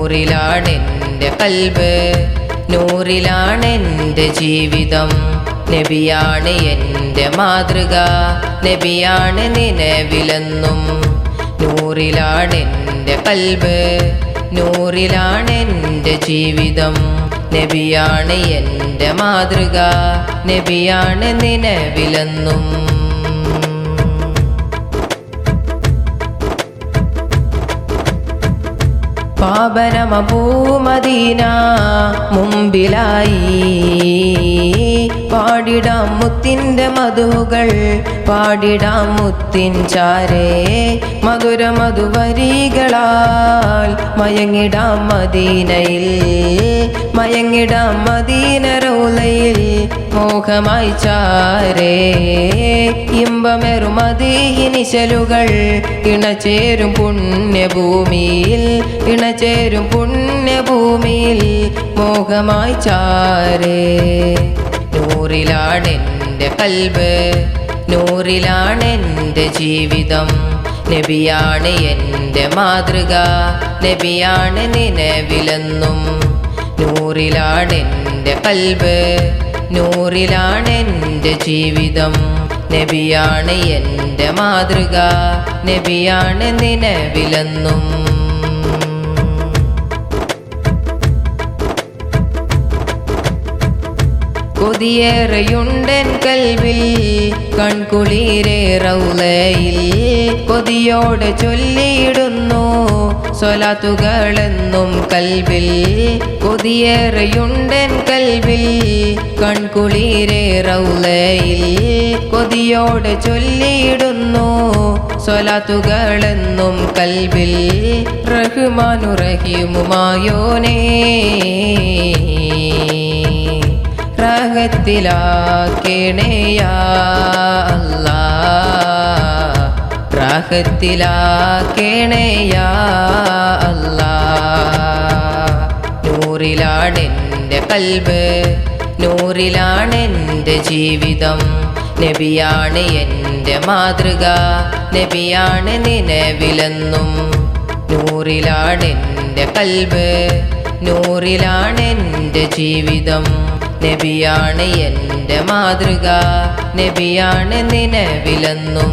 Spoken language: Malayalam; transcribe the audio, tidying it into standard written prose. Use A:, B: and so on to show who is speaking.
A: നൂറിലാണെൻ്റെ കൽബ്, നൂറിലാണെൻ്റെ ജീവിതം. നബിയാണ് എൻ്റെ മാതൃക, നബിയാണ് നിലവിലെന്നും. നൂറിലാണെൻ്റെ കൽബ്, നൂറിലാണെൻ്റെ ജീവിതം. നബിയാണ് എൻ്റെ മാതൃക, നബിയാണ് നിലവിലെന്നും. പാവനമപൂമദീന മുമ്പിലായി, പാടിടാം മുത്തിൻ്റെ മധുകൾ, പാടിടാം മുത്തിൻ ചാരേ. മധുര മധുവരികളാൽ മയങ്ങിടാം മദീനയിൽ, മയങ്ങിടാം മദീന റൗളയിൽ മോഹമായി ചാരേ. ഇമ്പമേറും മദീനിശലുകൾ ഇണചേരും പുണ്യഭൂമിയിൽ, ഇണചേരും പുണ്യഭൂമിയിൽ മോഹമായി ചാരേ. നൂറിലാണെൻ്റെ കൽബ്, നൂറിലാണെൻ്റെ ജീവിതം. നബിയാണ് എൻ്റെ മാതൃക, നബിയാണ് നിലവിലെന്നും. നൂറിലാണെൻ്റെ കൽബ്, നൂറിലാണെൻ്റെ ജീവിതം. നബിയാണ് എൻ്റെ മാതൃക, നബിയാണ് നിലവിലെന്നും. കൊതിയേറെയുണ്ടെൻ കൽവിൽ, കൺകുളിരേ റൗളയിൽ. കൊതിയോടെ ചൊല്ലിയിടുന്നു സ്വലാത്തുകളെന്നും കൽവിൽ. കൊതിയേറെയുണ്ടെൻ കൽവിൽ, കൺകുളിരേ റൗളയിൽ. കൊതിയോടെ ചൊല്ലിയിടുന്നു സ്വലാത്തുകളെന്നും കൽവിൽ. റഹ്മാനു റഹീമുമായോനേ, റാഹത്തിലാക്കണേ യാ അല്ലാഹ്, റാഹത്തിലാക്കണേ യാ അല്ലാഹ്. നൂറിലാണെൻ്റെ കൽബ്, നൂറിലാണെൻ്റെ ജീവിതം. നബിയാണ് എൻ്റെ മാതൃക, നബിയാണ് നിലവിലെന്നും. നൂറിലാണെൻ്റെ കൽബ്, നൂറിലാണെൻ്റെ ജീവിതം. നബിയാണ് എൻ്റെ മാതൃക, നബിയാണ് നിലവിലെന്നും.